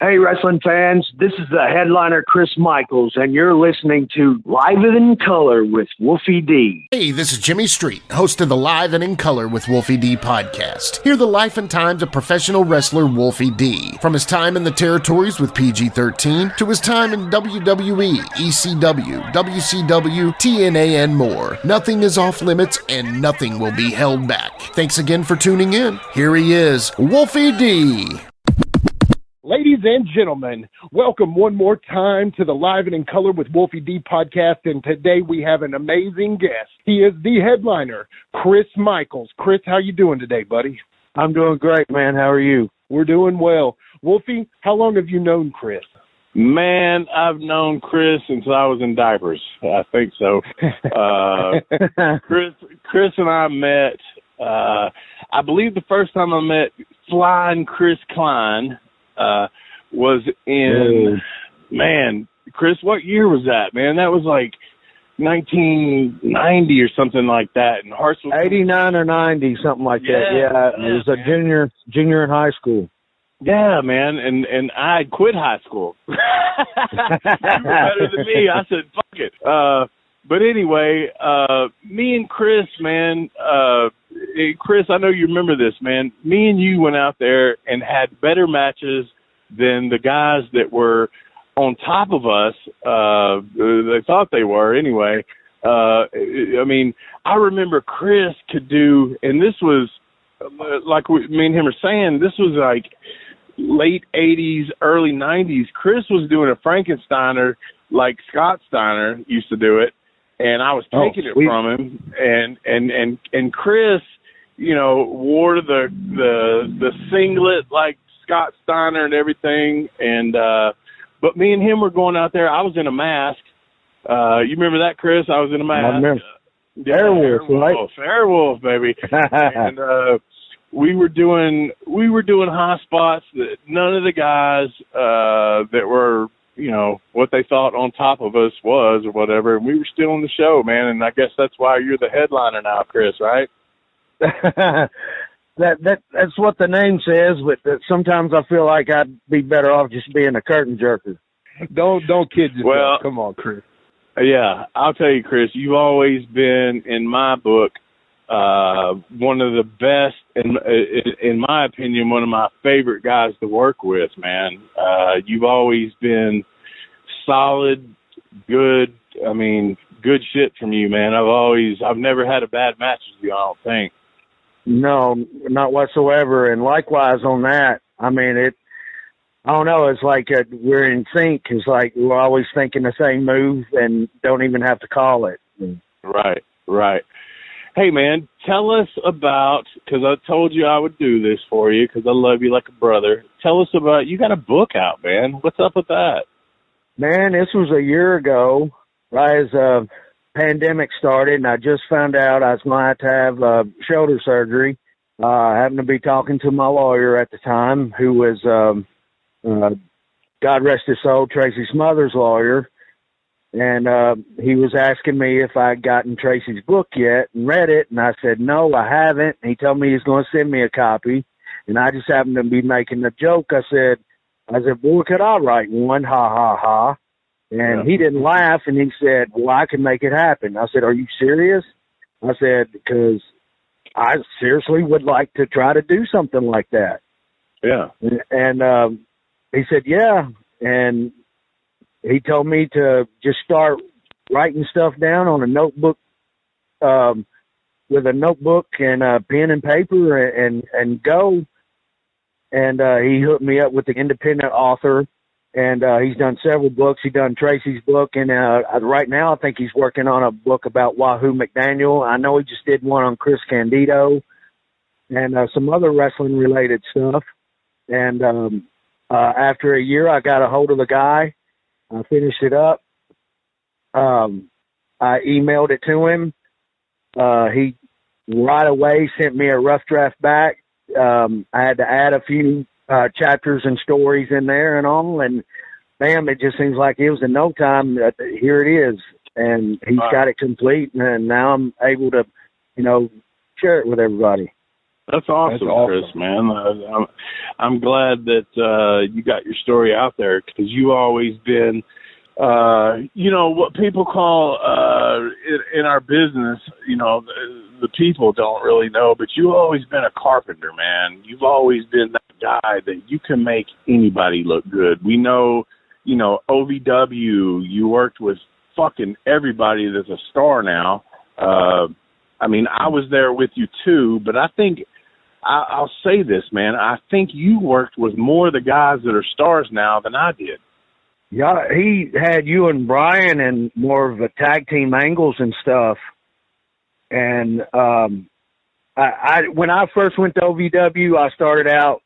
Hey, wrestling fans, this is the headliner Chris Michaels, and you're listening to Live and in Color with Wolfie D. Hey, this is Jimmy Street, host of the Live and in Color with Wolfie D podcast. Hear the life and times of professional wrestler Wolfie D. From his time in the territories with PG-13 to his time in WWE, ECW, WCW, TNA, and more. Nothing is off limits and nothing will be held back. Thanks again for tuning in. Here he is, Wolfie D. Ladies and gentlemen, welcome one more time to the Live and in Color with Wolfie D podcast, and today we have an amazing guest. He is the headliner, Chris Michaels. Chris, how you doing today, buddy? I'm doing great, man. How are you? We're doing well. Wolfie, how long have you known Chris? Man, I've known Chris since I was in diapers. I think so. Chris and I met, I believe the first time I met Flying Chris Klein was in, man, Chris, what year was that, man? That was like 1990 or something like that in Hartsville. 89 or 90, something like that. Yeah, it was a junior in high school. Yeah, man, and I had quit high school. You were better than me. I said, fuck it. But anyway, me and Chris, man, Chris, I know you remember this, man. Me and you went out there and had better matches than the guys that were on top of us. They thought they were anyway. I mean, I remember Chris could do, and this was, like me and him are saying, this was like late 80s, early 90s. Chris was doing a Frankensteiner like Scott Steiner used to do it. And I was taking it from him, and Chris, you know, wore the singlet like Scott Steiner and everything. And but me and him were going out there. I was in a mask. You remember that, Chris? I was in a mask. I remember. Airwolf, right? Airwolf, baby. And we were doing high spots that none of the guys that were, you know, what they thought on top of us was or whatever, and we were still on the show, man, and I guess that's why you're the headliner now, Chris, right? That's what the name says, but sometimes I feel like I'd be better off just being a curtain jerker. Don't kid yourself. Well, come on, Chris. Yeah, I'll tell you, Chris, you've always been, in my book, one of the best, in my opinion, one of my favorite guys to work with, man. You've always been solid, good. I mean, good shit from you, man. I've never had a bad match with you, I don't think. No, not whatsoever. And likewise on that, I mean, I don't know, it's like we're in sync. It's like we're always thinking the same move and don't even have to call it. Right. Hey, man, tell us about, because I told you I would do this for you because I love you like a brother. Tell us about, you got a book out, man. What's up with that? Man, this was a year ago, right as pandemic started, and I just found out I was going to have shoulder surgery. I happened to be talking to my lawyer at the time, who was, God rest his soul, Tracy's mother's lawyer. And he was asking me if I'd gotten Tracy's book yet and read it. And I said, no, I haven't. He told me he's going to send me a copy. And I just happened to be making the joke. I said, boy, could I write one? Ha, ha, ha. And he didn't laugh. And he said, well, I can make it happen. I said, are you serious? I said, because I seriously would like to try to do something like that. Yeah. And he said, yeah. And he told me to just start writing stuff down on a notebook, with a notebook and a pen and paper and go. And he hooked me up with the independent author, and he's done several books. He's done Tracy's book, and right now I think he's working on a book about Wahoo McDaniel. I know he just did one on Chris Candido and some other wrestling-related stuff. And after a year, I got a hold of the guy. I finished it up. I emailed it to him. He right away sent me a rough draft back. I had to add a few chapters and stories in there and all, and bam, it just seems like it was in no time. Here it is, and he's got it complete, and now I'm able to, share it with everybody. That's awesome, Chris, man. I'm glad that you got your story out there, because you always been, what people call in our business, the people don't really know, but you've always been a carpenter, man. You've always been that guy that you can make anybody look good. We know, OVW, you worked with fucking everybody that's a star now. I was there with you too, but I think I'll say this, man. I think you worked with more of the guys that are stars now than I did. Yeah, he had you and Brian in more of a tag team angles and stuff. And I when I first went to OVW, I started out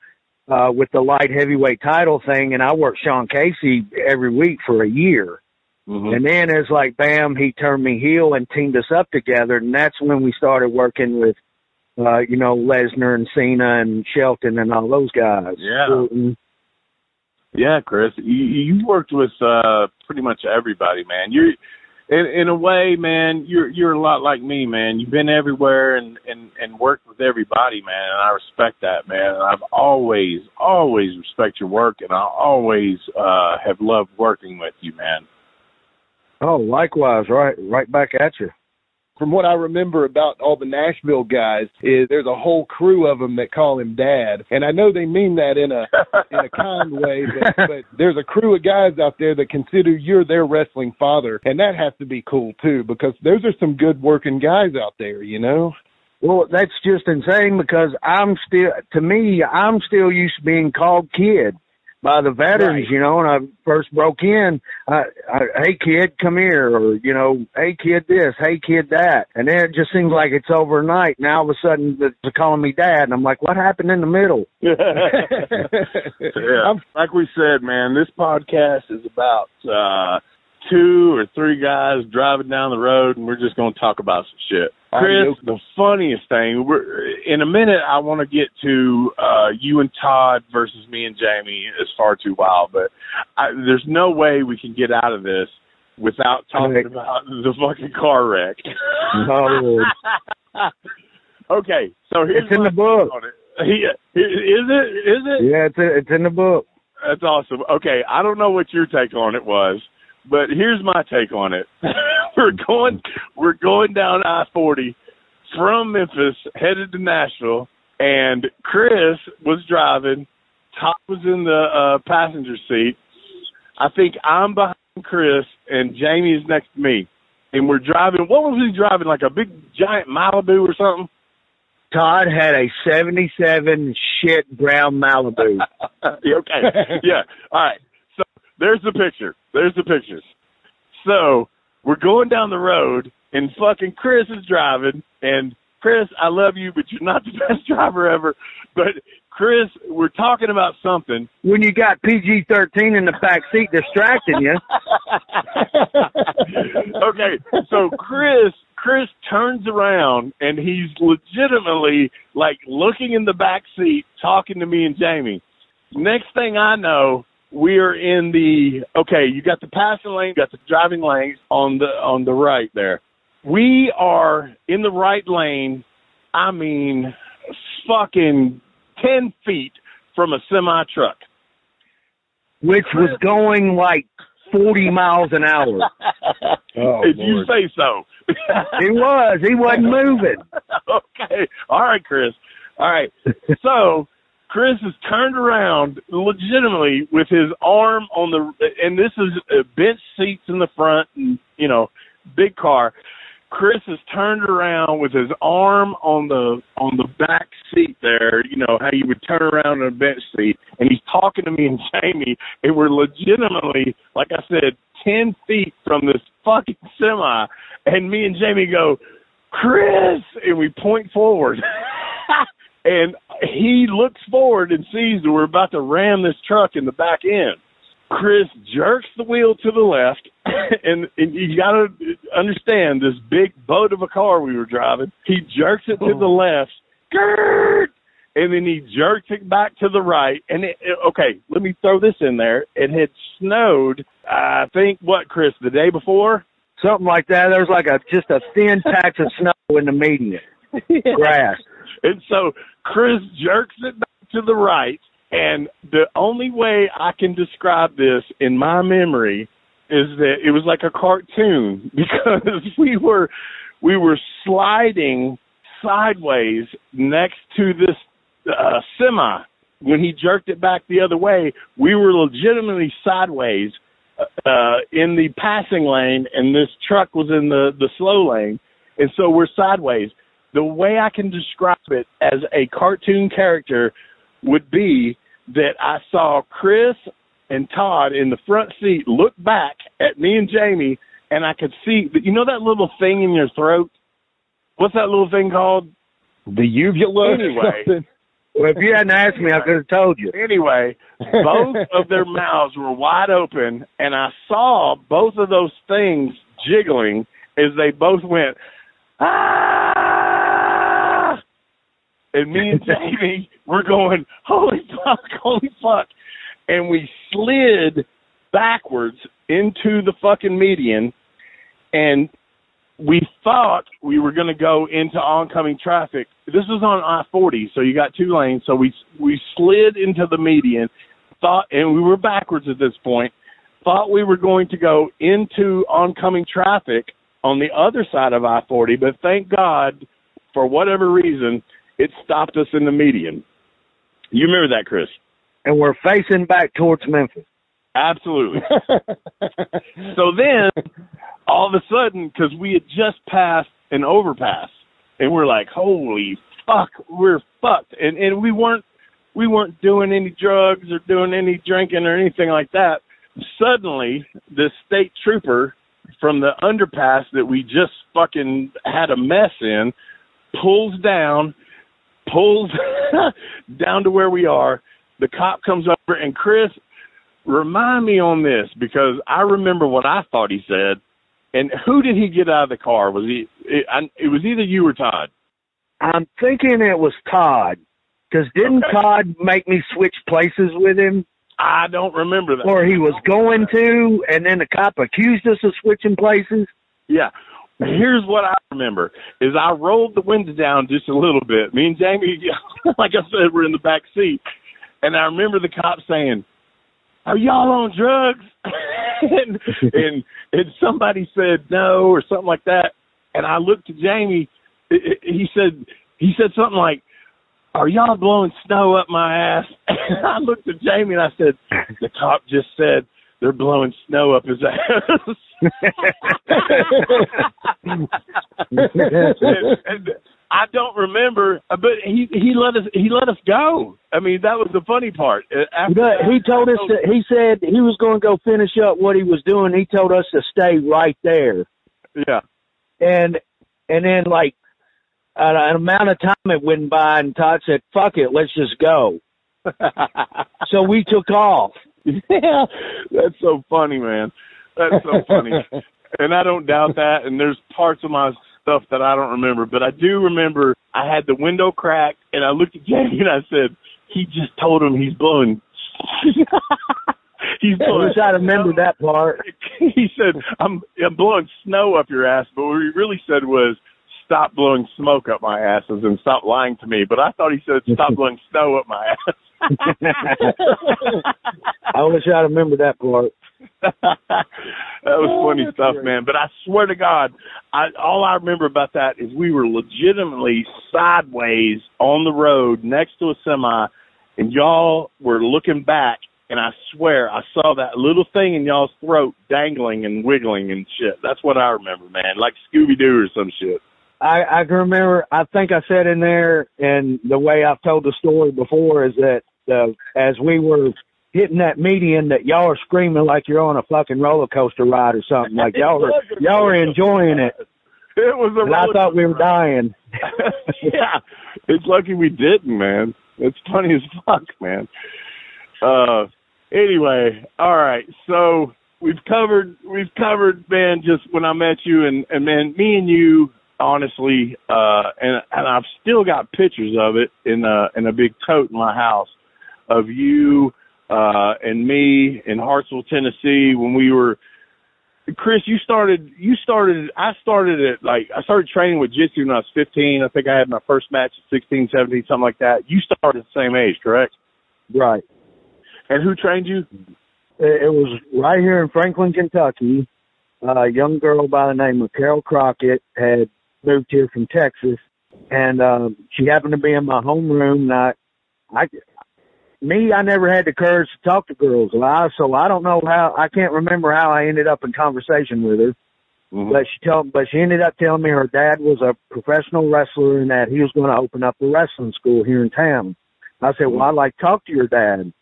with the light heavyweight title thing, and I worked Sean Casey every week for a year. Mm-hmm. And then it's like, bam, he turned me heel and teamed us up together. And that's when we started working with, Lesnar and Cena and Shelton and all those guys. Yeah. Yeah, Chris, you worked with pretty much everybody, man. You're in a way, man. You're a lot like me, man. You've been everywhere and worked with everybody, man. And I respect that, man. And I've always respect your work, and I always have loved working with you, man. Oh, likewise, right back at you. From what I remember about all the Nashville guys is there's a whole crew of them that call him Dad. And I know they mean that in a kind way, but there's a crew of guys out there that consider you're their wrestling father. And that has to be cool, too, because those are some good working guys out there, Well, that's just insane, because I'm still used to being called kid by the veterans, right. When I first broke in, hey kid, come here, or, hey kid this, hey kid that. And then it just seems like it's overnight. Now all of a sudden they're calling me Dad, and I'm like, what happened in the middle? Yeah. Like we said, man, this podcast is about 2 or 3 guys driving down the road, and we're just going to talk about some shit. Chris, the funniest thing, in a minute I want to get to you and Todd versus me and Jamie is Far Too Wild, but there's no way we can get out of this without talking about the fucking car wreck. No. Okay, so here's it's in the book. On it. Is it? Yeah, it's in the book. That's awesome. Okay, I don't know what your take on it was, but here's my take on it. We're going down I-40 from Memphis, headed to Nashville, and Chris was driving. Todd was in the passenger seat. I think I'm behind Chris, and Jamie is next to me. And we're driving. What was he driving, like a big, giant Malibu or something? Todd had a 77 shit brown Malibu. Okay. Yeah. All right. So there's the picture. There's the pictures. So we're going down the road, and fucking Chris is driving. And Chris, I love you, but you're not the best driver ever. But Chris, we're talking about something. When you got PG-13 in the back seat distracting you. Okay, so Chris turns around, and he's legitimately, like, looking in the back seat, talking to me and Jamie. Next thing I know, we are in you got the passing lane, you got the driving lane on the right there. We are in the right lane, fucking 10 feet from a semi-truck. Which was going like 40 miles an hour. Oh, if you say so. He wasn't moving. Okay. All right, Chris. All right. So Chris is turned around legitimately with his arm on and this is bench seats in the front and, big car. Chris is turned around with his arm on the back seat there, how you would turn around in a bench seat, and he's talking to me and Jamie, and we're legitimately, like I said, 10 feet from this fucking semi, and me and Jamie go, Chris, and we point forward, and he looks forward and sees that we're about to ram this truck in the back end. Chris jerks the wheel to the left, and you got to understand this big boat of a car we were driving. He jerks it to the left, and then he jerks it back to the right. And, okay, let me throw this in there. It had snowed, I think, Chris, the day before? Something like that. There was like just a thin patch of snow in the median grass. And so Chris jerks it back to the right. And the only way I can describe this in my memory is that it was like a cartoon, because we were sliding sideways next to this semi. When he jerked it back the other way, we were legitimately sideways in the passing lane, and this truck was in the slow lane. And so we're sideways. The way I can describe it as a cartoon character would be that I saw Chris and Todd in the front seat look back at me and Jamie, and I could see, you know that little thing in your throat? What's that little thing called? The uvula. Anyway. Well, if you hadn't asked me, I could have told you. Anyway, both of their mouths were wide open, and I saw both of those things jiggling as they both went, ah! And me and Jamie were going, holy fuck. And we slid backwards into the fucking median, and we thought we were going to go into oncoming traffic. This was on I-40, so you got two lanes. So we slid into the median, and we were backwards at this point, thought we were going to go into oncoming traffic on the other side of I-40, but thank God, for whatever reason, it stopped us in the median. You remember that, Chris? And we're facing back towards Memphis. Absolutely. So then, all of a sudden, because we had just passed an overpass, and we're like, holy fuck, we're fucked. And we weren't doing any drugs or doing any drinking or anything like that. Suddenly, this state trooper from the underpass that we just fucking had a mess in pulls down to where we are. The cop comes over, and Chris, remind me on this, because I remember what I thought he said. And who did he get out of the car? It was either you or Todd. I'm thinking it was Todd, because didn't Todd make me switch places with him? I don't remember that. Or he was going to, and then the cop accused us of switching places? Yeah. Here's what I remember, is I rolled the window down just a little bit. Me and Jamie, like I said, we're in the back seat. And I remember the cop saying, are y'all on drugs? and somebody said no or something like that. And I looked at Jamie. He said something like, are y'all blowing snow up my ass? And I looked at Jamie and I said, the cop just said they're blowing snow up his ass. and I don't remember, but he let us go. I mean, that was the funny part. But he told us that he said he was going to go finish up what he was doing. He told us to stay right there. Yeah. And then like an amount of time it went by, and Todd said, "Fuck it, let's just go." So we took off. Yeah, that's so funny, man. That's so funny. And I don't doubt that. And there's parts of my stuff that I don't remember, but I do remember I had the window cracked, and I looked at Jamie and I said, he just told him he's blowing. He's blowing. I wish I remembered that part. He said, I'm blowing snow up your ass, but what he really said was, stop blowing smoke up my asses and stop lying to me. But I thought he said, stop blowing snow up my ass. I wish I remembered that part. That was funny stuff, great, man. But I swear to God, all I remember about that is we were legitimately sideways on the road next to a semi, and y'all were looking back, and I swear I saw that little thing in y'all's throat dangling and wiggling and shit. That's what I remember, man, like Scooby-Doo or some shit. I can remember, I think I said in there, and the way I've told the story before is that as we were hitting that median, that y'all are screaming like you're on a fucking roller coaster ride or something. Like y'all are enjoying it. It was a and I thought we were dying. Yeah, it's lucky we didn't, man. It's funny as fuck, man. Anyway, all right. So we've covered, man, just when I met you, and man, me and you, honestly, and I've still got pictures of it in a big tote in my house of you and me in Hartsville, Tennessee, when we were Chris, I started training with Jitsu when I was 15. I think I had my first match at 16, 17, something like that. You started at the same age, correct? Right. And who trained you? It was right here in Franklin, Kentucky. A young girl by the name of Carol Crockett had moved here from Texas, and she happened to be in my homeroom. And I never had the courage to talk to girls, so I don't know how. I can't remember how I ended up in conversation with her. Mm-hmm. But she ended up telling me her dad was a professional wrestler and that he was going to open up a wrestling school here in town. I said, well, I'd like to talk to your dad.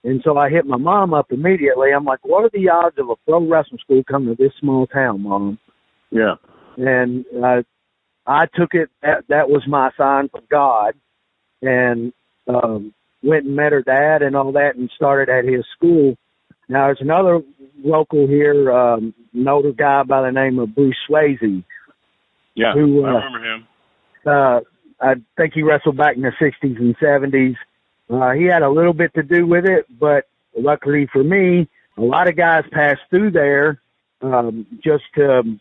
And so I hit my mom up immediately. I'm like, what are the odds of a pro wrestling school coming to this small town, Mom? Yeah. And I took it, that was my sign from God, and went and met her dad and all that and started at his school. Now, there's another local here, an older guy by the name of Bruce Swayze. Yeah, who, I remember him. I think he wrestled back in the 60s and 70s. He had a little bit to do with it, but luckily for me, a lot of guys passed through there just to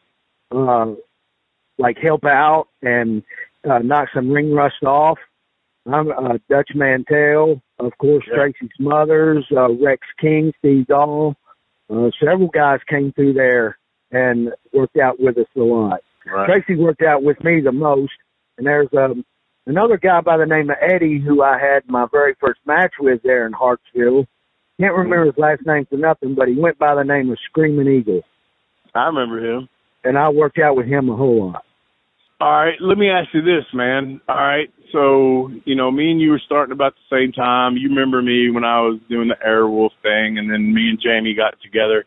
help out and knock some ring rust off. I'm Dutch Mantell, of course, yeah. Tracy Smothers, Rex King, Steve Dahl. Several guys came through there and worked out with us a lot. Right. Tracy worked out with me the most, and there's another guy by the name of Eddie who I had my very first match with there in Hartsville. Can't remember his last name for nothing, but he went by the name of Screaming Eagle. I remember him. And I worked out with him a whole lot. All right, let me ask you this, man. All right, so, me and you were starting about the same time. You remember me when I was doing the Airwolf thing, and then me and Jamie got together.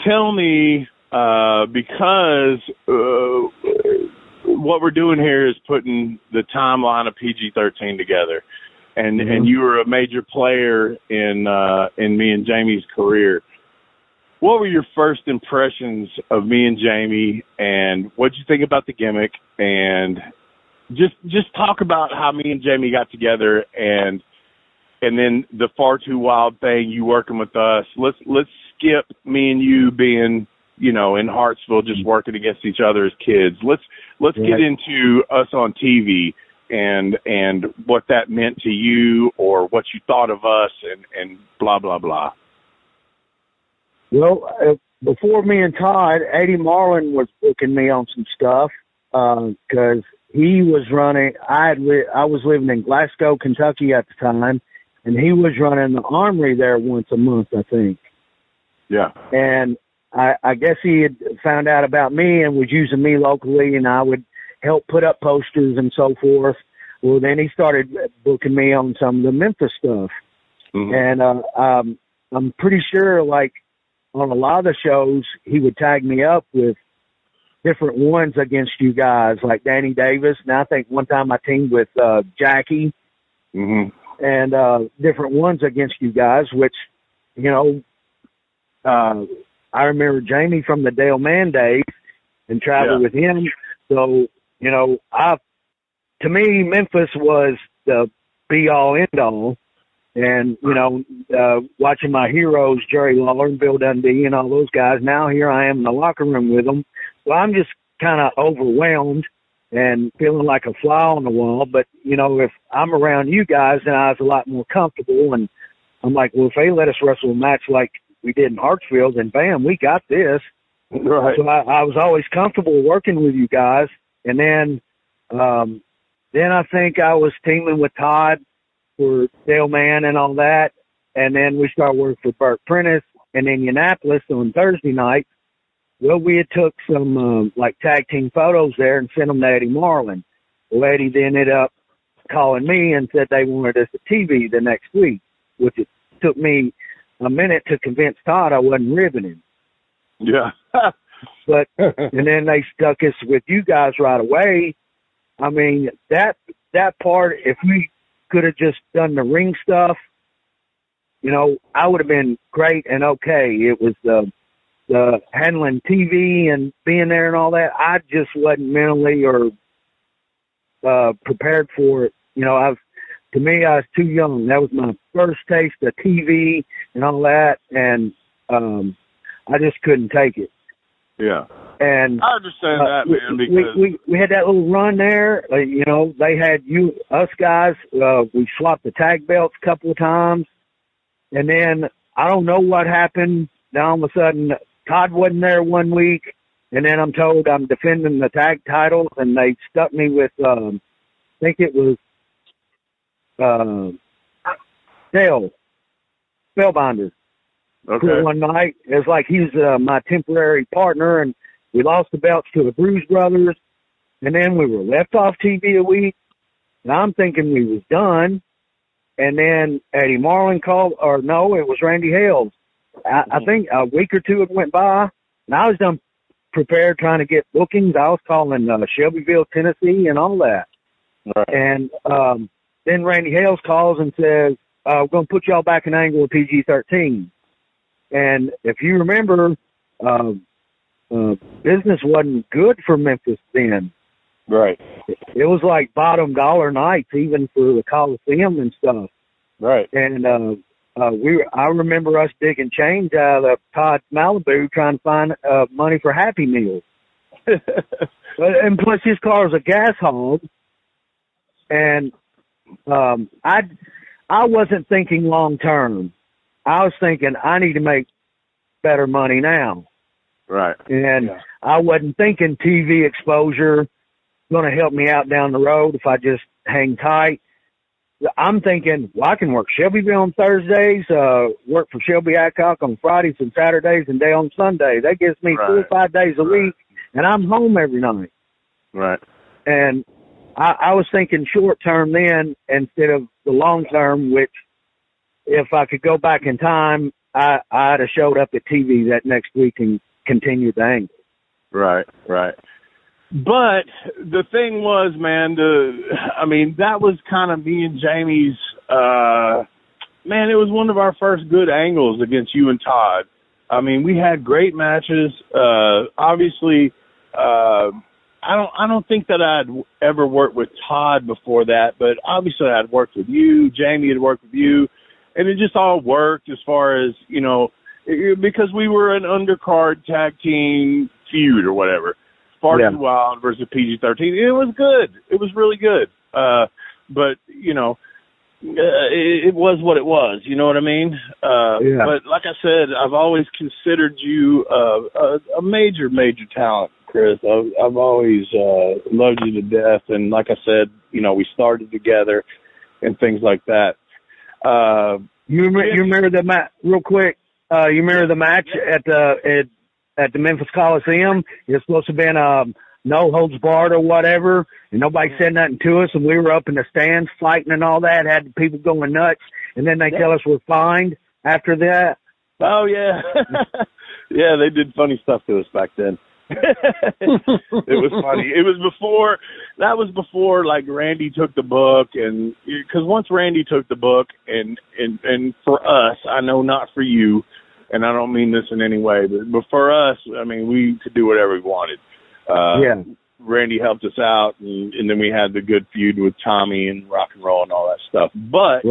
Tell me, because what we're doing here is putting the timeline of PG-13 together, and and you were a major player in me and Jamie's career. What were your first impressions of me and Jamie, and what'd you think about the gimmick? And just talk about how me and Jamie got together, and then the Far Too Wild thing, you working with us. Let's skip me and you being, in Hartsville, just working against each other as kids. Let's get into us on TV and what that meant to you, or what you thought of us, and blah blah blah. Well, before me and Todd, Eddie Marlin was booking me on some stuff because he was running. I was living in Glasgow, Kentucky at the time, and he was running the Armory there once a month, I think. Yeah. And I guess he had found out about me and was using me locally, and I would help put up posters and so forth. Well, then he started booking me on some of the Memphis stuff. Mm-hmm. And I'm pretty sure, on a lot of the shows, he would tag me up with different ones against you guys, like Danny Davis. And I think one time I teamed with Jackie, and different ones against you guys, which, I remember Jamie from the Dale Mann days and traveled with him. So, to me, Memphis was the be-all, end-all. And, watching my heroes, Jerry Lawler and Bill Dundee and all those guys, now here I am in the locker room with them. Well, I'm just kind of overwhelmed and feeling like a fly on the wall. But, if I'm around you guys, then I was a lot more comfortable. And I'm like, well, if they let us wrestle a match like we did in Hartsfield, then bam, we got this. Right. So I was always comfortable working with you guys. And then I think I was teaming with Todd for Dale Mann and all that. And then we started working for Burt Prentice in Indianapolis on Thursday night. Well, we had took some tag team photos there and sent them to Eddie Marlin. Well, Eddie then ended up calling me and said they wanted us at TV the next week, which it took me a minute to convince Todd I wasn't ribbing him. Yeah. But and then they stuck us with you guys right away. I mean, that part, if we could have just done the ring stuff, I would have been great and okay. It was the handling TV and being there and all that. I just wasn't mentally or prepared for it. To me, I was too young. That was my first taste of TV and all that, and I just couldn't take it. Yeah. And I understand that, man, because we had that little run there. You know, they had us guys. We swapped the tag belts a couple of times, and then I don't know what happened. Now all of a sudden, Todd wasn't there one week, and then I'm told I'm defending the tag titles, and they stuck me with I think it was Spellbinder. okay. For one night. It was like he was my temporary partner, and we lost the belts to the Bruise Brothers, and then we were left off TV a week, and I'm thinking we was done, and then Eddie Marlin called, or no, it was Randy Hales. I think a week or two had went by, and I was done prepared trying to get bookings. I was calling Shelbyville, Tennessee, and all that. Right. And then Randy Hales calls and says, we're going to put y'all back in angle with PG-13. And if you remember, business wasn't good for Memphis then. Right. It was like bottom dollar nights, even for the Coliseum and stuff. Right. And I remember us digging change out of Todd Malibu trying to find money for Happy Meals. And plus his car was a gas hog. And I wasn't thinking long term. I was thinking I need to make better money now. Right. And I wasn't thinking TV exposure going to help me out down the road if I just hang tight. I'm thinking, well, I can work Shelbyville on Thursdays, work for Shelby Adcock on Fridays and Saturdays, and day on Sunday. That gives me 4 or 5 days a week, and I'm home every night. Right. And I was thinking short term then instead of the long term, which if I could go back in time, I'd have showed up at TV that next week and continued the angle. Right, right. But the thing was, man, that was kind of me and Jamie's, man, it was one of our first good angles against you and Todd. I mean, we had great matches. Obviously, I don't think that I'd ever worked with Todd before that, but obviously I'd worked with you. Jamie had worked with you, and it just all worked as far as, you know, because we were an undercard tag team feud or whatever. Spartan Wild versus PG-13. It was good. It was really good. But, you know, it was what it was. You know what I mean? But like I said, I've always considered you a major, major talent, Chris. I've always loved you to death. And like I said, you know, we started together and things like that. You remember the match, real quick, you remember the match at the Memphis Coliseum? It's supposed to have been no holds barred or whatever, and nobody said nothing to us, and we were up in the stands fighting and all that, had people going nuts, and then they tell us we're fined after that. Oh, yeah. Yeah, they did funny stuff to us back then. It was funny. That was before like Randy took the book, and because once Randy took the book, and for us, I know not for you, and I don't mean this in any way, but for us, I mean, we could do whatever we wanted. Randy helped us out, and then we had the good feud with Tommy and rock and roll and all that stuff. But,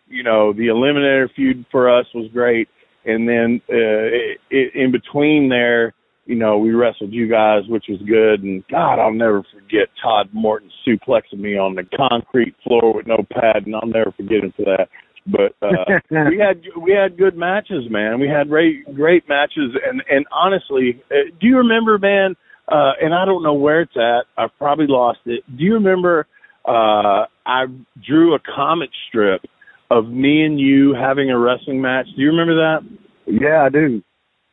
you know, the Eliminator feud for us was great. And then in between there, you know, we wrestled you guys, which was good. And, God, I'll never forget Todd Morton suplexing me on the concrete floor with no pad, and I'll never forget him for that. But we had good matches, man. We had great matches. And honestly, do you remember, man, and I don't know where it's at. I've probably lost it. Do you remember I drew a comic strip of me and you having a wrestling match? Do you remember that? Yeah, I do.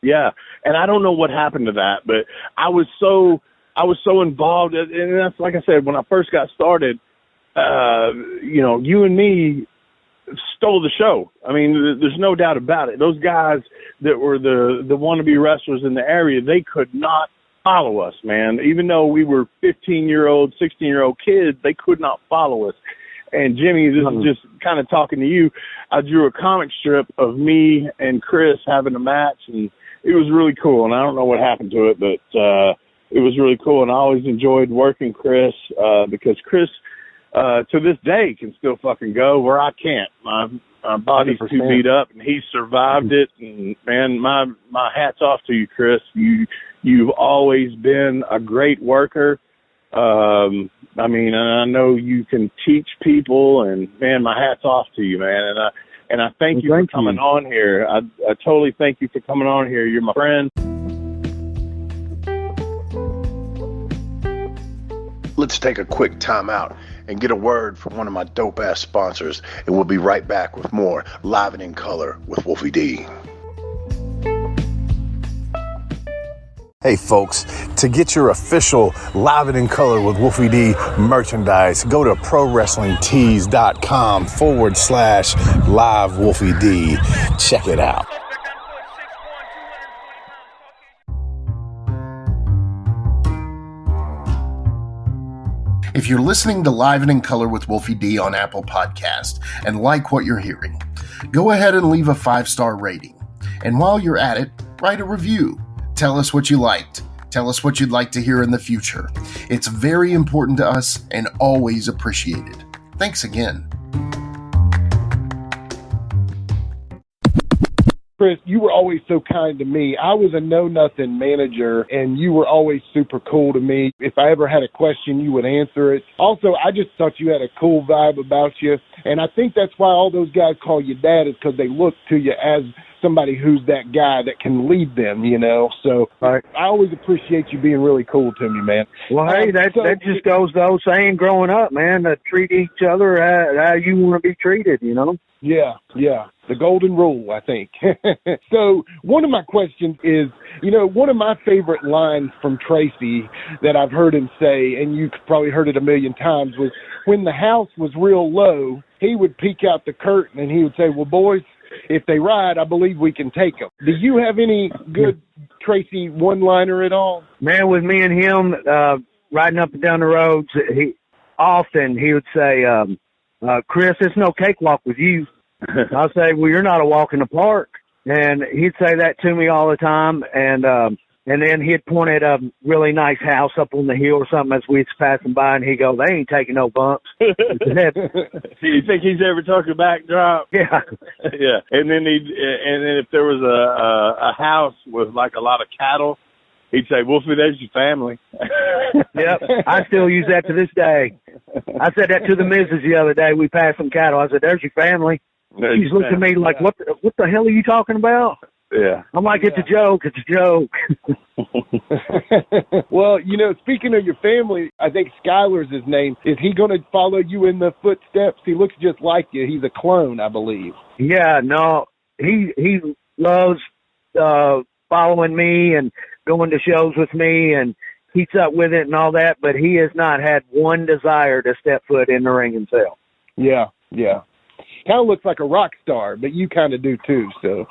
Yeah, and I don't know what happened to that, but I was so involved, and that's like I said, when I first got started, you know, you and me stole the show. I mean, there's no doubt about it. Those guys that were the wannabe wrestlers in the area, they could not follow us, man. Even though we were 15-year-old, 16-year-old kids, they could not follow us. And Jimmy, this is just kind of talking to you. I drew a comic strip of me and Chris having a match, and it was really cool. And I don't know what happened to it, but it was really cool. And I always enjoyed working Chris because Chris, to this day, can still fucking go where I can't. My body's 100%. too beat up, and he survived it. And man, my hat's off to you, Chris. You You've always been a great worker. I mean, I know you can teach people, and man, my hat's off to you, man. And I thank you for coming on here. I totally thank you for coming on here. You're my friend. Let's take a quick time out and get a word from one of my dope-ass sponsors, and we'll be right back with more Live and in Color with Wolfie D. Hey folks, to get your official Live and in Color with Wolfie D merchandise, go to prowrestlingtees.com/live Wolfie D. Check it out. If you're listening to Live and in Color with Wolfie D on Apple Podcast and like what you're hearing, go ahead and leave a 5-star rating. And while you're at it, write a review. Tell us what you liked. Tell us what you'd like to hear in the future. It's very important to us and always appreciated. Thanks again. Chris, you were always so kind to me. I was a know-nothing manager, and you were always super cool to me. If I ever had a question, you would answer it. Also, I just thought you had a cool vibe about you, and I think that's why all those guys call you dad, is because they look to you as somebody who's that guy that can lead them, you know. So I always appreciate you being really cool to me, man. Well, hey, that just goes to old saying growing up, man, to treat each other how you want to be treated, you know? Yeah. The golden rule, I think. So one of my questions is, you know, one of my favorite lines from Tracy that I've heard him say, and you've probably heard it a million times, was when the house was real low, he would peek out the curtain and he would say, well, boys, if they ride, I believe we can take them. Do you have any good Tracy one-liner at all? Man, with me and him riding up and down the roads, he would say, Chris, it's no cakewalk with you. I'll say, well, you're not a walk in the park. And he'd say that to me all the time. And then he'd point at a really nice house up on the hill or something as we was passing by, and he'd go, they ain't taking no bumps. Do you think he's ever took a backdrop? Yeah. Yeah. And then if there was a house with like a lot of cattle, he'd say, Wolfie, there's your family. Yep. I still use that to this day. I said that to the missus the other day. We passed some cattle. I said, there's your family. She's looked at me like, what the hell are you talking about? Yeah. I'm like, it's a joke. It's a joke. Well, you know, speaking of your family, I think Skylar's his name. Is he going to follow you in the footsteps? He looks just like you. He's a clone, I believe. Yeah, no, he loves following me and going to shows with me and keeps up with it and all that, but he has not had one desire to step foot in the ring himself. Yeah. Kind of looks like a rock star, but you kind of do too, so.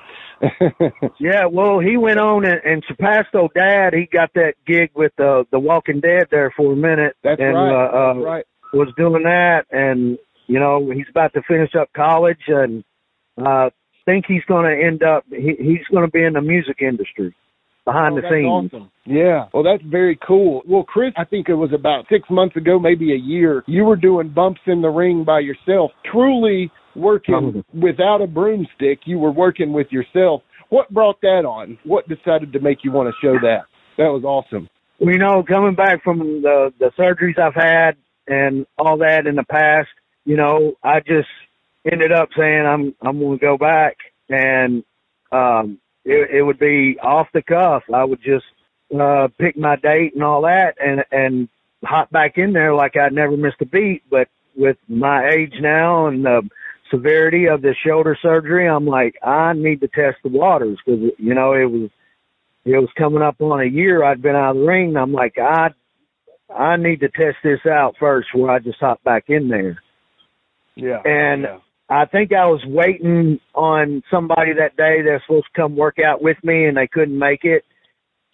Yeah, well, he went on and surpassed old Dad. He got that gig with the Walking Dead there for a minute. That's right. Was doing that, and, you know, he's about to finish up college, and think he's going to end up, he's going to be in the music industry behind the scenes. Awesome. Yeah. Well, that's very cool. Well, Chris, I think it was about 6 months ago, maybe a year, you were doing bumps in the ring by yourself, truly working without a broomstick. You were working with yourself. What brought that on? What decided to make you want to show that? That was awesome. Well, you know, coming back from the surgeries I've had and all that in the past, you know, I just ended up saying I'm going to go back, and it would be off the cuff. I would just pick my date and all that and hop back in there like I'd never missed a beat. But with my age now and the severity of the shoulder surgery, I'm like, I need to test the waters, because, you know, it was coming up on a year I'd been out of the ring, and I'm like, I need to test this out first before I just hop back in there. Yeah. And I think I was waiting on somebody that day that's supposed to come work out with me, and they couldn't make it.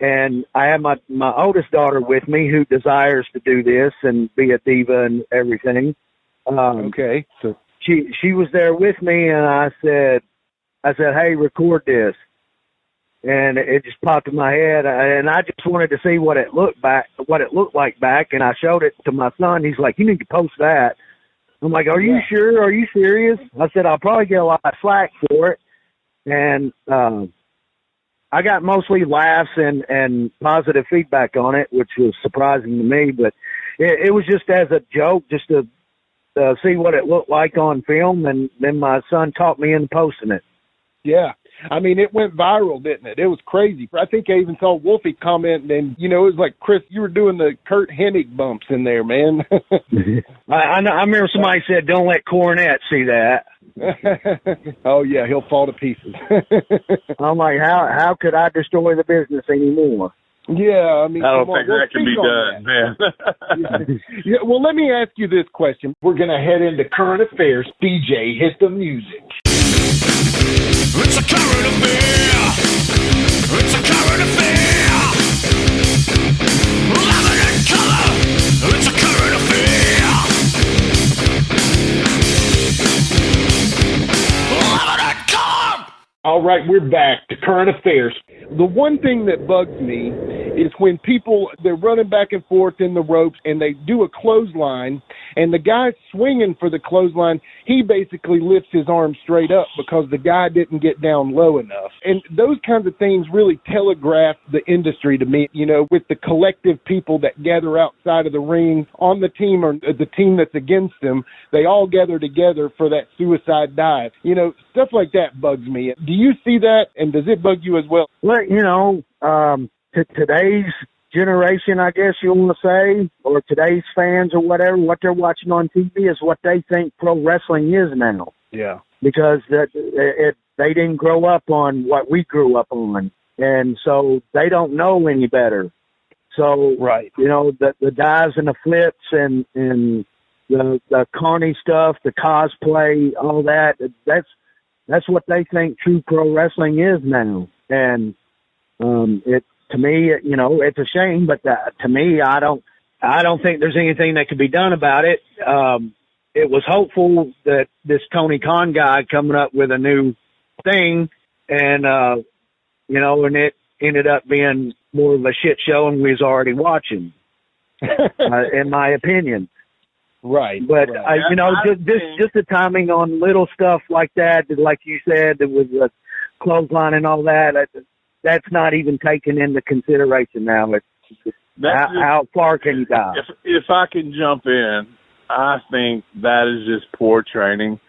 And I had my oldest daughter with me, who desires to do this and be a diva and everything. Okay. So she was there with me, and I said, hey, record this. And it just popped in my head, and I just wanted to see what it looked like back, and I showed it to my son. He's like, you need to post that. I'm like, are you sure? Are you serious? I said, I'll probably get a lot of slack for it. And I got mostly laughs and positive feedback on it, which was surprising to me. But it was just as a joke, just to see what it looked like on film, and then my son talked me into posting it. Yeah. I mean, it went viral, didn't it? It was crazy. I think I even saw Wolfie comment, and, it was like, Chris, you were doing the Kurt Hennig bumps in there, man. I remember somebody said, don't let Cornette see that. Oh, yeah, he'll fall to pieces. I'm like, how could I destroy the business anymore? Yeah, I mean, I don't think that can be done, man. Yeah, well, let me ask you this question. We're going to head into current affairs. DJ, hit the music. It's a current affair. It's a current affair. Love it in color. It's a current affair. Love it in color. All right, we're back to current affairs. The one thing that bugs me is when people, they're running back and forth in the ropes and they do a clothesline, and the guy swinging for the clothesline, he basically lifts his arm straight up because the guy didn't get down low enough. And those kinds of things really telegraph the industry to me, with the collective people that gather outside of the ring on the team or the team that's against them. They all gather together for that suicide dive. Stuff like that bugs me. Do you see that, and does it bug you as well? Well, today's generation, I guess you want to say, or today's fans or whatever, what they're watching on TV is what they think pro wrestling is now. Yeah. Because they didn't grow up on what we grew up on, and so they don't know any better. So, right. The dives and the flips and the carny stuff, the cosplay, all that's what they think true pro wrestling is now. And to me, it's a shame, but to me, I don't think there's anything that could be done about it. It was hopeful that this Tony Khan guy coming up with a new thing, and and it ended up being more of a shit show than we was already watching, in my opinion. Right. But right. Just the timing on little stuff like that, like you said, it was a clothesline and all that. That's not even taken into consideration now. How far can you dive? If I can jump in, I think that is just poor training.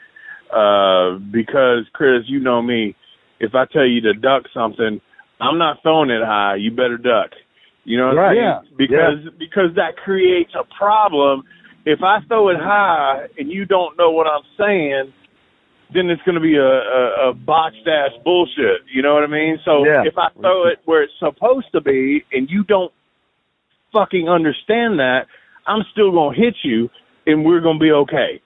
Because Chris, you know me. If I tell you to duck something, I'm not throwing it high. You better duck. You know what I mean? Yeah. Because that creates a problem. If I throw it high and you don't know what I'm saying, then it's going to be a botched ass bullshit. You know what I mean? So if I throw it where it's supposed to be and you don't fucking understand that, I'm still going to hit you and we're going to be okay.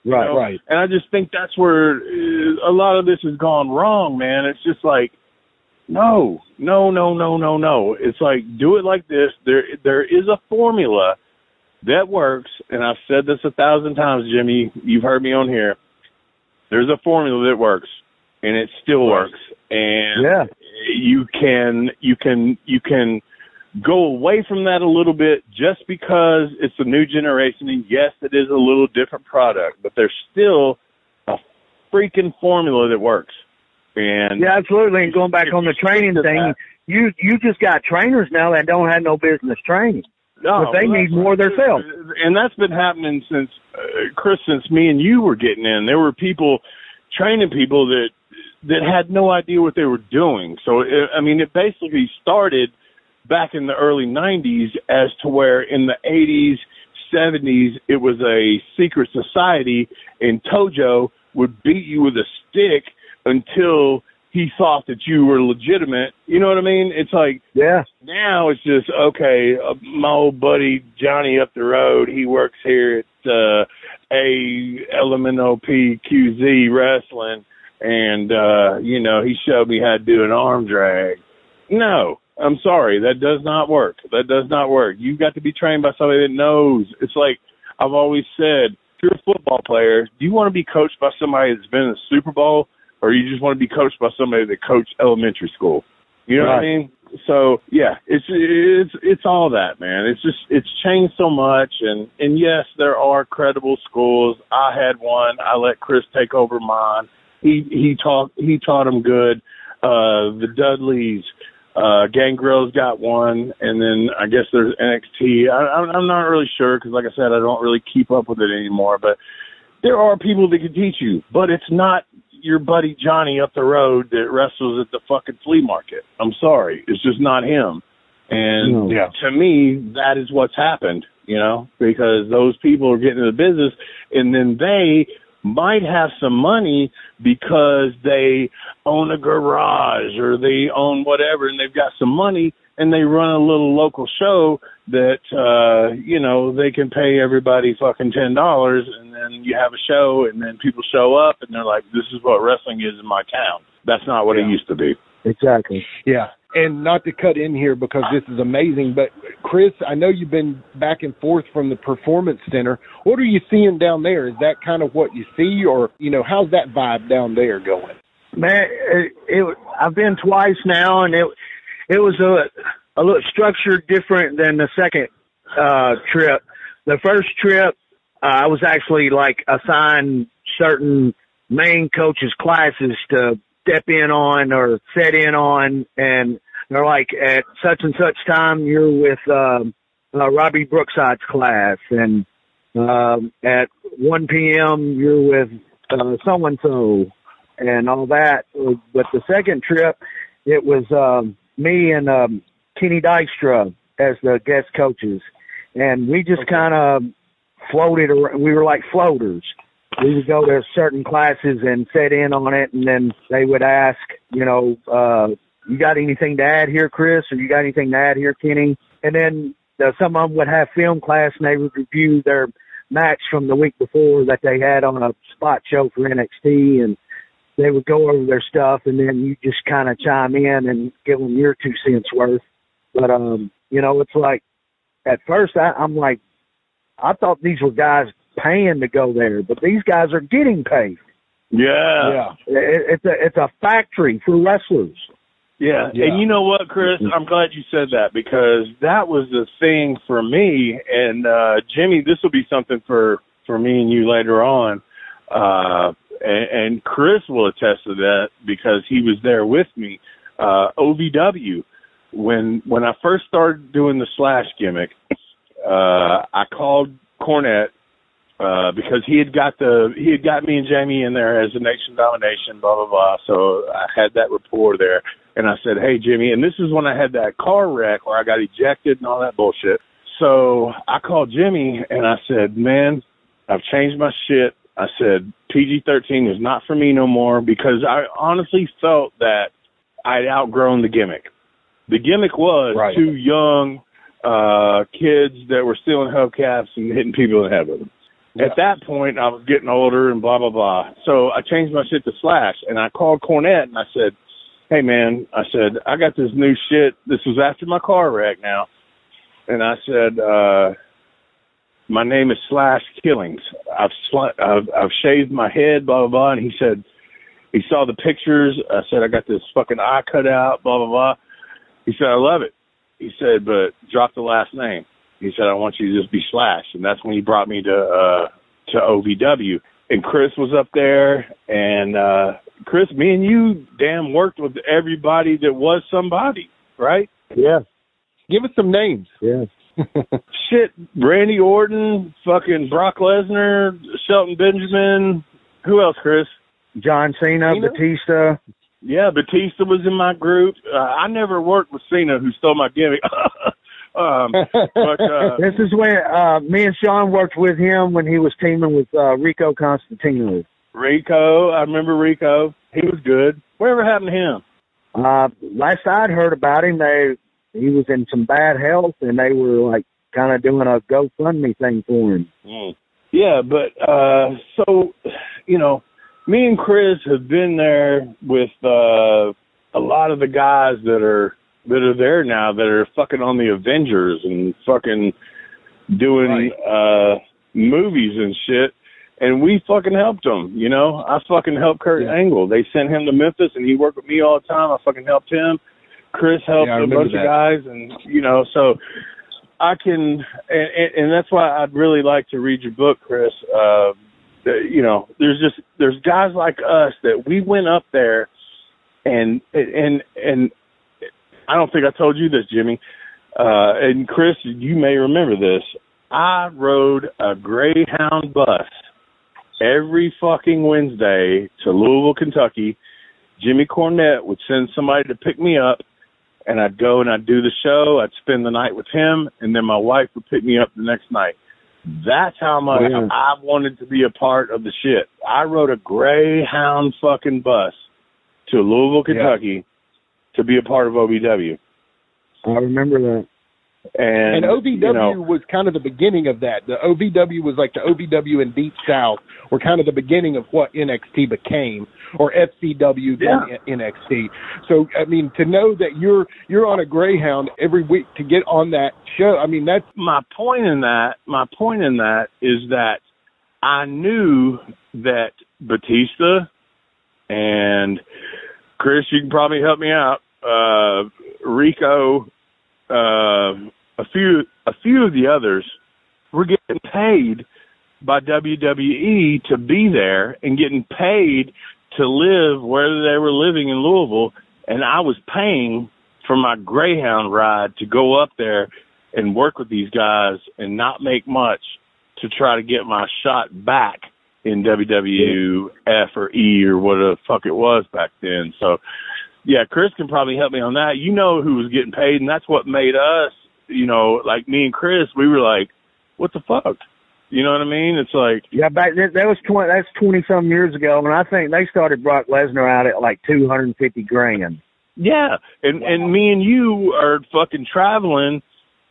Right, right. And I just think that's where a lot of this has gone wrong, man. It's just like, no. It's like, do it like this. There is a formula that works, and I've said this 1,000 times, Jimmy. You've heard me on here. There's a formula that works, and it still works. And you can go away from that a little bit just because it's a new generation, and yes, it is a little different product, but there's still a freaking formula that works. And yeah, absolutely. And going back on the training thing, you just got trainers now that don't have no business training. No, but they need more themselves. And that's been happening since, Chris, since me and you were getting in. There were people training people that had no idea what they were doing. So, it basically started back in the early 90s as to where in the 80s, 70s, it was a secret society, and Tojo would beat you with a stick until he thought that you were legitimate. You know what I mean? It's like, now it's just, okay, my old buddy Johnny up the road, he works here at LMNOP-QZ Wrestling, and, he showed me how to do an arm drag. No, I'm sorry, that does not work. That does not work. You've got to be trained by somebody that knows. It's like I've always said, if you're a football player, do you want to be coached by somebody that's been in the Super Bowl, or you just want to be coached by somebody that coached elementary school? You know what I mean? So it's all that, man. It's changed so much, and yes, there are credible schools. I had one. I let Chris take over mine. He taught him good. the Dudleys, Gangrel's got one, and then I guess there's NXT. I'm not really sure because, like I said, I don't really keep up with it anymore. But there are people that can teach you, but it's not your buddy Johnny up the road that wrestles at the fucking flea market. I'm sorry, it's just not him. And to me, that is what's happened, because those people are getting into the business, and then they might have some money because they own a garage or they own whatever, and they've got some money, and they run a little local show that, they can pay everybody fucking $10, and then you have a show, and then people show up, and they're like, this is what wrestling is in my town. That's not what it used to be. Exactly. Yeah. And not to cut in here because this is amazing, but Chris, I know you've been back and forth from the Performance Center. What are you seeing down there? Is that kind of what you see, or, how's that vibe down there going? Man, I've been twice now, and it was a little structured different than the second trip. The first trip, I was actually assigned certain main coaches' classes to step in on or set in on, and they're like, at such and such time you're with Robbie Brookside's class, and at 1 p.m. you're with so-and-so and all that. But the second trip, it was me and Kenny Dykstra as the guest coaches, and we just kind of floated around. We were like floaters. We would go to certain classes and set in on it, and then they would ask, you got anything to add here, Chris, or you got anything to add here, Kenny? And then some of them would have film class, and they would review their match from the week before that they had on a spot show for NXT, and they would go over their stuff, and then you just kind of chime in and give them your 2 cents worth. But, it's like, at first I'm like, I thought these were guys paying to go there, but these guys are getting paid. Yeah. It's a factory for wrestlers. Yeah. And you know what, Chris? I'm glad you said that, because that was the thing for me. And Jimmy, this will be something for me and you later on. And Chris will attest to that because he was there with me. OVW, when I first started doing the Slash gimmick, I called Cornette because he had got me and Jamie in there as a Nation Domination, blah blah blah. So I had that rapport there, and I said, "Hey Jimmy," and this is when I had that car wreck where I got ejected and all that bullshit. So I called Jimmy and I said, "Man, I've changed my shit." I said, "PG-13 is not for me no more," because I honestly felt that I'd outgrown the gimmick. The gimmick was two young kids that were stealing hubcaps and hitting people in the head with them. Yeah. At that point, I was getting older and blah, blah, blah. So I changed my shit to Slash, and I called Cornette, and I said, "Hey, man," I said, "I got this new shit." This was after my car wreck now. And I said, "My name is Slash Killings. I've shaved my head, blah, blah, blah." And he said, he saw the pictures. I said, "I got this fucking eye cut out, blah, blah, blah." He said, "I love it." He said, "But drop the last name." He said, "I want you to just be Slash." And that's when he brought me to OVW. And Chris was up there. And Chris, me and you, damn, worked with everybody that was somebody, right? Yeah. Give us some names. Yeah. Shit, Randy Orton, fucking Brock Lesnar, Shelton Benjamin. Who else, Chris? John Cena, Batista. Yeah, Batista was in my group. I never worked with Cena, who stole my gimmick. This is when me and Sean worked with him when he was teaming with Rico Constantino. Rico, I remember Rico. He was good. Whatever happened to him? Last I'd heard about him, he was in some bad health, and they were like kind of doing a GoFundMe thing for him. Yeah, but so me and Chris have been there with a lot of the guys that are there now that are fucking on the Avengers and fucking doing movies and shit. And we fucking helped them, I fucking helped Kurt Angle. They sent him to Memphis, and he worked with me all the time. I fucking helped him. Chris helped a bunch of guys, and, so I can, and that's why I'd really like to read your book, Chris. There's guys like us that we went up there And I don't think I told you this, Jimmy. And Chris, you may remember this. I rode a Greyhound bus every fucking Wednesday to Louisville, Kentucky. Jimmy Cornette would send somebody to pick me up, and I'd go and I'd do the show. I'd spend the night with him, and then my wife would pick me up the next night. That's how much I wanted to be a part of the shit. I rode a Greyhound fucking bus to Louisville, Kentucky to be a part of OBW. I remember that. And OVW was kind of the beginning of that. The OVW was like the OVW in Deep South were kind of the beginning of what NXT became, or FCW then NXT. So, I mean, to know that you're on a Greyhound every week to get on that show, I mean, that's... My point in that is that I knew that Batista and Chris, you can probably help me out, Rico, a few of the others were getting paid by WWE to be there and getting paid to live where they were living in Louisville, and I was paying for my Greyhound ride to go up there and work with these guys and not make much to try to get my shot back in WWF or E or what the fuck it was back then. So, yeah, Chris can probably help me on that. You know who was getting paid, and that's what made us, you know, like me and Chris, we were like, what the fuck? You know what I mean? It's like... Yeah, back then, that's 20-some years ago, and I think they started Brock Lesnar out at like $250,000. Yeah, and me and you are fucking traveling.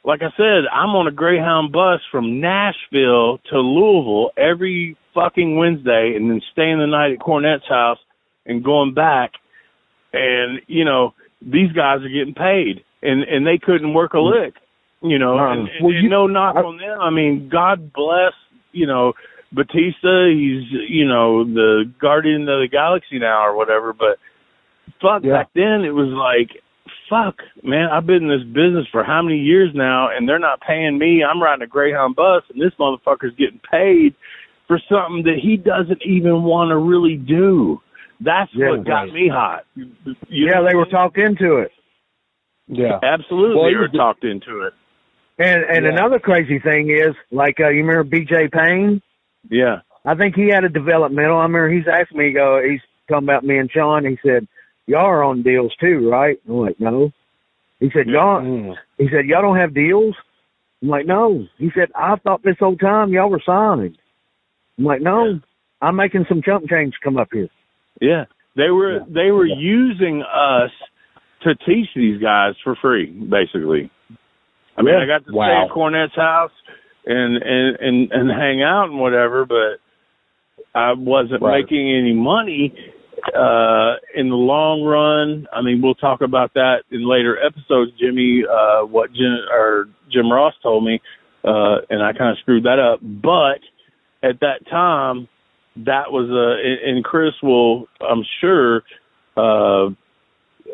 Like I said, I'm on a Greyhound bus from Nashville to Louisville every fucking Wednesday and then staying the night at Cornette's house and going back. And, you know, these guys are getting paid, and they couldn't work a lick, you know, and no knock on them. I mean, God bless, you know, Batista. He's, you know, the Guardian of the Galaxy now or whatever, but fuck, back then it was like, fuck, man, I've been in this business for how many years now, and they're not paying me. I'm riding a Greyhound bus, and this motherfucker's getting paid for something that he doesn't even want to really do. That's what got me hot. They were talked into it. Yeah, absolutely, they were talked into it. And another crazy thing is, like, you remember BJ Payne? Yeah. I think he had a developmental. I remember he's asked me, he's talking about me and Sean. He said, y'all are on deals too, right? I'm like, no. He said, y'all don't have deals? I'm like, no. He said, I thought this whole time y'all were signing. I'm like, no. I'm making some chump change come up here. Yeah. They were using us to teach these guys for free, basically. I mean, I got to stay at Cornette's house and hang out and whatever, but I wasn't making any money in the long run. I mean, we'll talk about that in later episodes, Jimmy, what Jim Ross told me, and I kind of screwed that up. But at that time, that was and Chris will, I'm sure,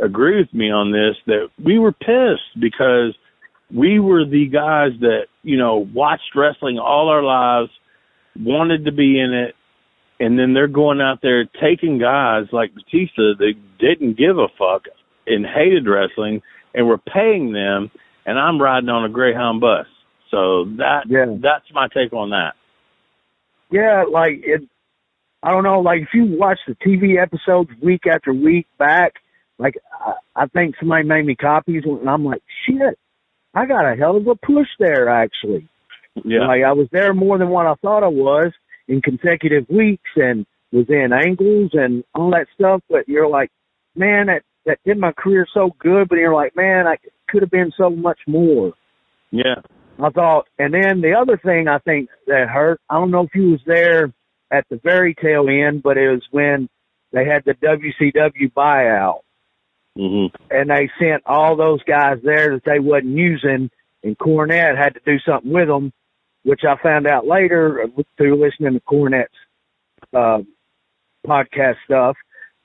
agree with me on this, that we were pissed because we were the guys that, you know, watched wrestling all our lives, wanted to be in it, and then they're going out there taking guys like Batista that didn't give a fuck and hated wrestling, and we're paying them, and I'm riding on a Greyhound bus. So that's my take on that. Yeah, like, I don't know, like, if you watch the TV episodes week after week back, like, I think somebody made me copies, and I'm like, shit, I got a hell of a push there, actually. Yeah. Like, I was there more than what I thought I was in consecutive weeks and was in angles and all that stuff, but you're like, man, that did my career so good, but you're like, man, I could have been so much more. Yeah. I thought, and then the other thing I think that hurt, I don't know if you was there at the very tail end, but it was when they had the WCW buyout. Mm-hmm. And they sent all those guys there that they wasn't using, and Cornette had to do something with them, which I found out later through listening to Cornette's podcast stuff,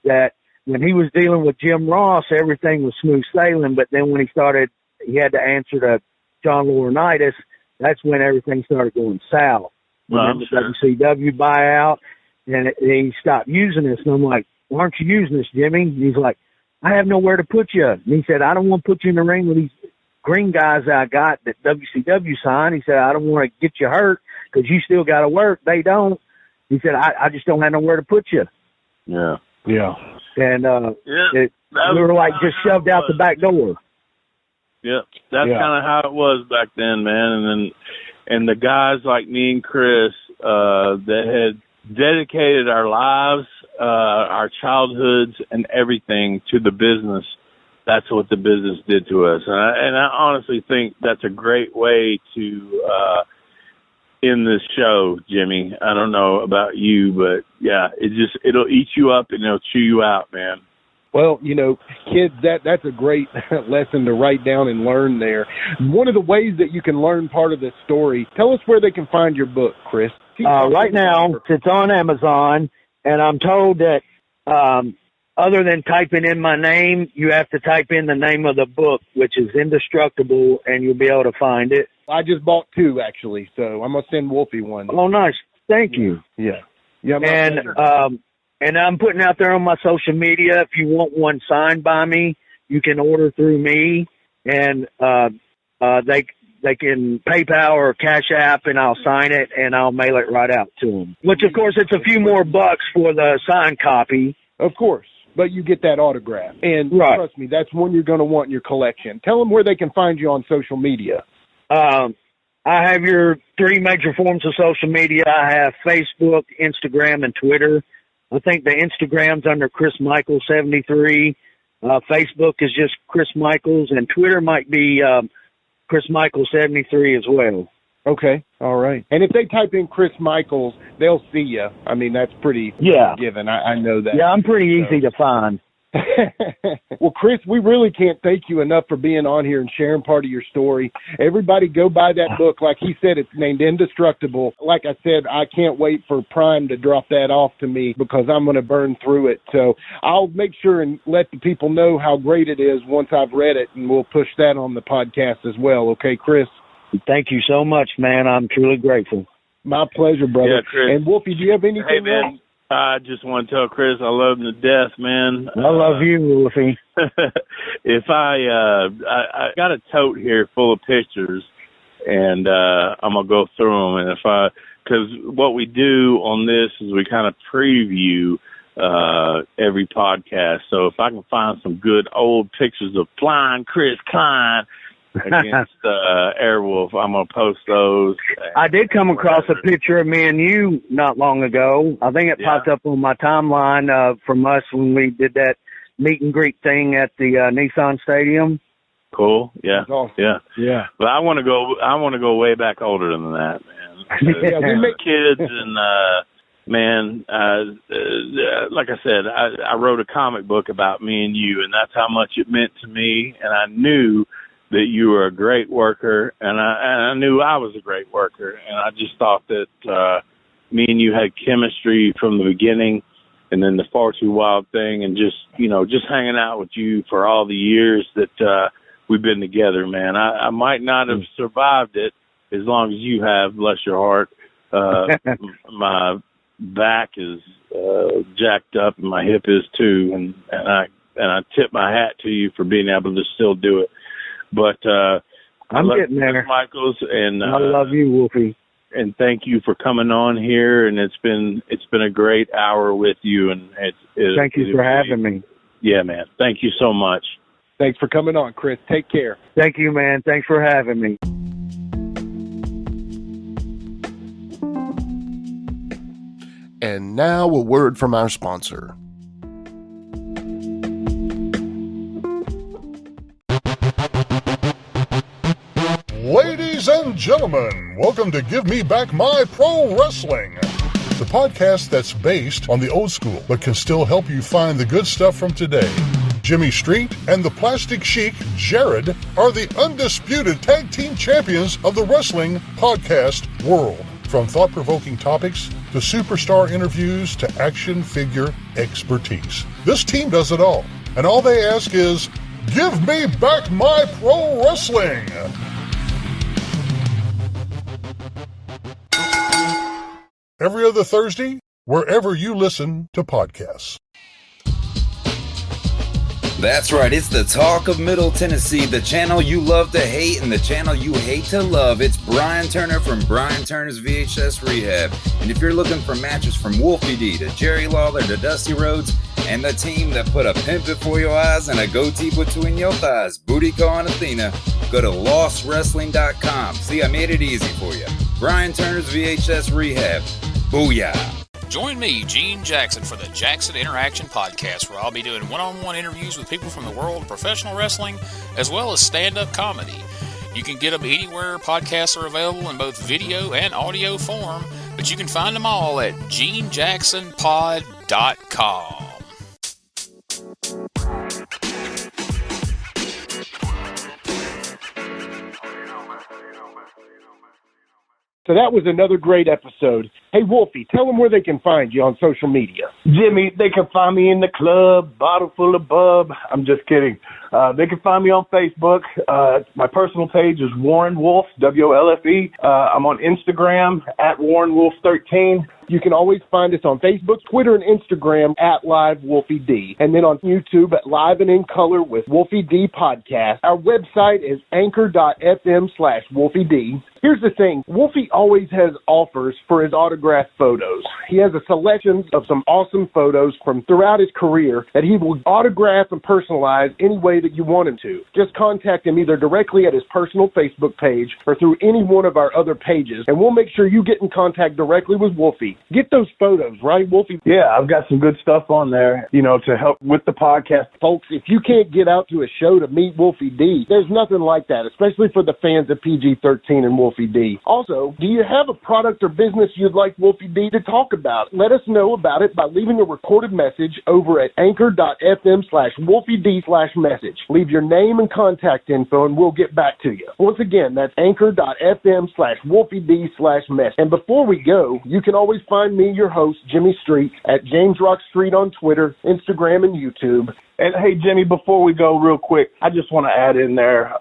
that when he was dealing with Jim Ross, everything was smooth sailing, but then when he had to answer to John Laurinaitis, that's when everything started going south. And then the WCW buyout, and he stopped using us, and I'm like, why aren't you using us, Jimmy? And he's like, I have nowhere to put you. And he said, I don't want to put you in the ring with these green guys I got that WCW signed. He said, I don't want to get you hurt because you still got to work. They don't. He said, I just don't have nowhere to put you. Yeah. Yeah. And Yeah. we were like just shoved out the back door. Yeah, that's kind of how it was back then, man. And the guys like me and Chris that had dedicated our lives, our childhoods, and everything to the business. That's what the business did to us, and I honestly think that's a great way to end this show, Jimmy. I don't know about you, but yeah, it'll eat you up and it'll chew you out, man. Well, you know, kids, that's a great lesson to write down and learn there. One of the ways that you can learn part of this story, tell us where they can find your book, Chris. Right now, it's on Amazon, and I'm told that other than typing in my name, you have to type in the name of the book, which is Indestructible, and you'll be able to find it. I just bought 2, actually, so I'm going to send Wolfie one. Oh, nice. Thank you. Yeah. Yeah. And I'm putting out there on my social media, if you want one signed by me, you can order through me, and they can PayPal or Cash App, and I'll sign it, and I'll mail it right out to them. Which, of course, it's a few more bucks for the signed copy. Of course, but you get that autograph. And trust me, that's one you're going to want in your collection. Tell them where they can find you on social media. I have your 3 major forms of social media. I have Facebook, Instagram, and Twitter. I think the Instagram's under Chris Michaels 73. Facebook is just Chris Michaels, and Twitter might be Chris Michaels 73 as well. Okay, all right. And if they type in Chris Michaels, they'll see you. I mean, that's pretty given. I know that. Yeah, I'm pretty easy to find. Well, Chris, we really can't thank you enough for being on here and sharing part of your story. Everybody go buy that book. Like he said, it's named Indestructible. Like I said, I can't wait for Prime to drop that off to me because I'm going to burn through it. So I'll make sure and let the people know how great it is once I've read it, and we'll push that on the podcast as well. Okay, Chris? Thank you so much, man. I'm truly grateful. My pleasure, brother. Yeah, Chris. And Wolfie, do you have anything Hey, man. else? I just want to tell Chris I love him to death, man. I love you, Wolfie. If I got a tote here full of pictures, and I'm gonna go through them. And because what we do on this is we kind of preview every podcast. So if I can find some good old pictures of Flying Chris Klein against Airwolf, I'm gonna post those. I did come across a picture of me and you not long ago. I think it popped up on my timeline from us when we did that meet and greet thing at the Nissan Stadium. Cool. Yeah. Awesome. Yeah. But I want to go way back older than that, man. Yeah, we make kids and man, like I said, I wrote a comic book about me and you, and that's how much it meant to me. And I knew that you were a great worker, and I knew I was a great worker, and I just thought that me and you had chemistry from the beginning, and then the Far Too Wild thing, and just hanging out with you for all the years that we've been together, man. I might not have survived it as long as you have, bless your heart. My back is jacked up, and my hip is too, and I tip my hat to you for being able to still do it. But I'm getting there, Michaels, and I love you, Wolfie. And thank you for coming on here. And it's been a great hour with you. And thank you for having me. Yeah, man. Thank you so much. Thanks for coming on, Chris. Take care. Thank you, man. Thanks for having me. And now a word from our sponsor. Ladies and gentlemen, welcome to Give Me Back My Pro Wrestling, the podcast that's based on the old school but can still help you find the good stuff from today. Jimmy Street and the Plastic Chic, Jared, are the undisputed tag team champions of the wrestling podcast world. From thought-provoking topics to superstar interviews to action figure expertise. This team does it all, and all they ask is, give me back my pro wrestling! Every other Thursday, wherever you listen to podcasts. That's right, it's the talk of Middle Tennessee, the channel you love to hate and the channel you hate to love. It's Brian Turner from Brian Turner's VHS Rehab. And if you're looking for matches from Wolfie D to Jerry Lawler to Dusty Rhodes and the team that put a pimp before your eyes and a goatee between your thighs, Booty Call and Athena, go to lostwrestling.com. See, I made it easy for you. Brian Turner's VHS Rehab. Booyah. Join me, Gene Jackson, for the Jackson Interaction Podcast, where I'll be doing one-on-one interviews with people from the world of professional wrestling, as well as stand-up comedy. You can get them anywhere podcasts are available in both video and audio form, but you can find them all at genejacksonpod.com. So that was another great episode. Hey, Wolfie, tell them where they can find you on social media. Jimmy, they can find me in the club, bottle full of bub. I'm just kidding. They can find me on Facebook. My personal page is Warren Wolf, WOLFE. I'm on Instagram at Warren Wolf 13. You can always find us on Facebook, Twitter, and Instagram at Live Wolfie D. And then on YouTube at Live and in Color with Wolfie D Podcast. Our website is anchor.fm/Wolfie D. Here's the thing. Wolfie always has offers for his autographed photos. He has a selection of some awesome photos from throughout his career that he will autograph and personalize any way that you want him to. Just contact him either directly at his personal Facebook page or through any one of our other pages, and we'll make sure you get in contact directly with Wolfie. Get those photos, right, Wolfie? Yeah, I've got some good stuff on there, to help with the podcast. Folks, if you can't get out to a show to meet Wolfie D, there's nothing like that, especially for the fans of PG-13 and Wolfie D. Also, do you have a product or business you'd like Wolfie D to talk about? Let us know about it by leaving a recorded message over at anchor.fm/Wolfie D/message. Leave your name and contact info and we'll get back to you. Once again, that's anchor.fm/Wolfie D/message. And before we go, you can always find me, your host, Jimmy Street, at jamesrockstreet on Twitter, Instagram, and YouTube. And hey, Jimmy, before we go real quick, I just want to add in there,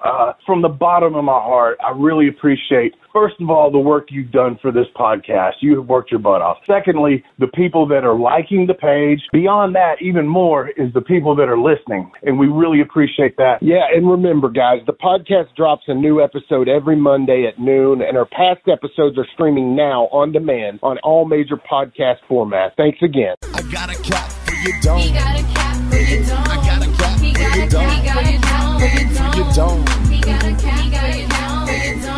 from the bottom of my heart, I really appreciate, first of all, the work you've done for this podcast. You have worked your butt off. Secondly, the people that are liking the page. Beyond that, even more, is the people that are listening. And we really appreciate that. Yeah, and remember, guys, the podcast drops a new episode every Monday at noon, and our past episodes are streaming now on demand on all major podcast formats. Thanks again. I got a cap for your dome. He got a cap for your dome. I got a cap for your dome. He got a cap for your dome. He got a cap He got a cap for your dome.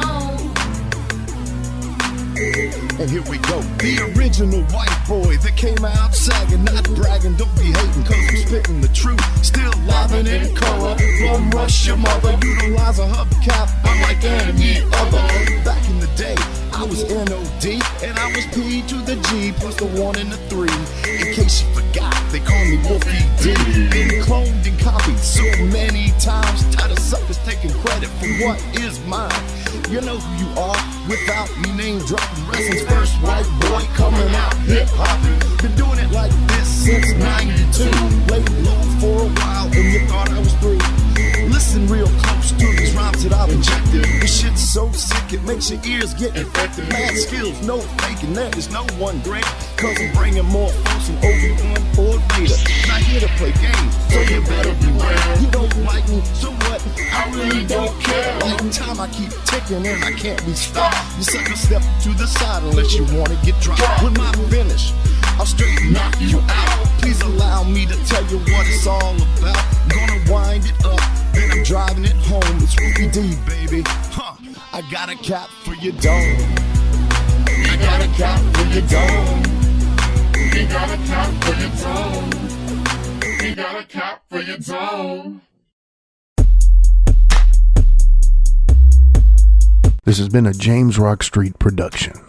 And here we go. The original white boy that came out sagging, not bragging, don't be hating, cause I'm spitting the truth. Still live and in color. Don't rush your mother, utilize a hubcap, unlike any other. Back in the day, I was NOD, and I was P to the G, plus the 1 and the 3. In case you forgot, they call me Wolfie D. Been cloned and copied so many times, tired of suckers taking credit for what is mine. You know who you are without me name dropping. Wrestling's first white boy coming out hip hopping. Been doing it like this since '92. Laid low for a while and you thought I was through. Listen real close to these rhymes that I've injected. This shit's so sick it makes your ears get infected. Mad skills, no faking, there is no one great. Cause I'm bringing more folks than Obi-Wan or Vader. Not here to play games, so you better beware. You don't like me, so what? I really don't care. Like time I keep ticking and I can't be stopped. You sucker step to the side unless you wanna get dropped. With my finish, I'll straight knock you out. Please allow me to tell you what it's all about. I'm gonna wind it up, then I'm driving it home. It's Wolfie D, baby. I got a cap for your dome. I got a cap for your dome. He got a cap for your dome. He got a cap for your dome. This has been a James Rock Street production.